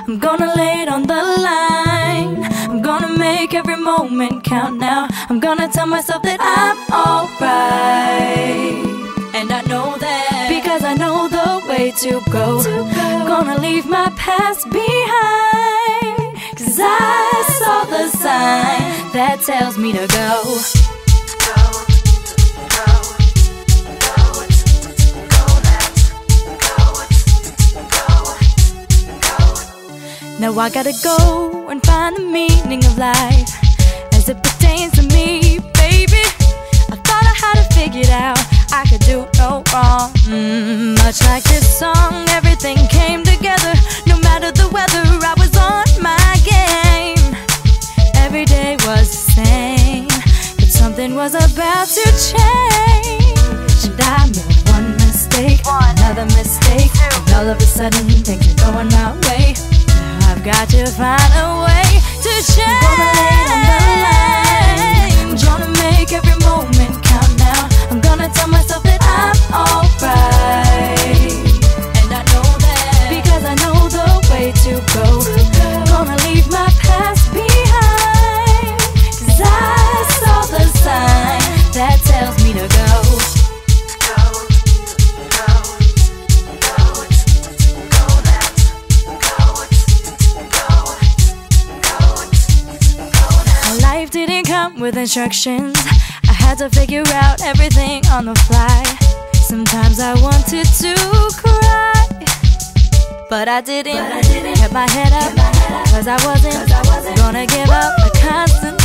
I'm gonna lay it on the line. I'm gonna make every moment count now. I'm gonna tell myself that I'm alright. And I know that because I know the way to go. Gonna leave my past behind, 'cause I saw the sign that tells me to go. Now I gotta go and find the meaning of life as it pertains to me, baby. I thought I had it figured out, I could do no wrong. Much like this song, everything came together. No matter the weather, I was on my game. Every day was the same, but something was about to change. And I made one mistake, another mistake, and all of a sudden things are going my way. I've got to find a way to change. I'm gonna lay it on the line. I'm gonna make every moment count now. I'm gonna tell myself that I'm alright. And I know that because I know the way to go. Gonna leave my past behind, 'cause I saw the sign that tells me to go. Life didn't come with instructions. I had to figure out everything on the fly. Sometimes I wanted to cry, but I didn't. Kept my head up, 'cause I wasn't gonna give up a constant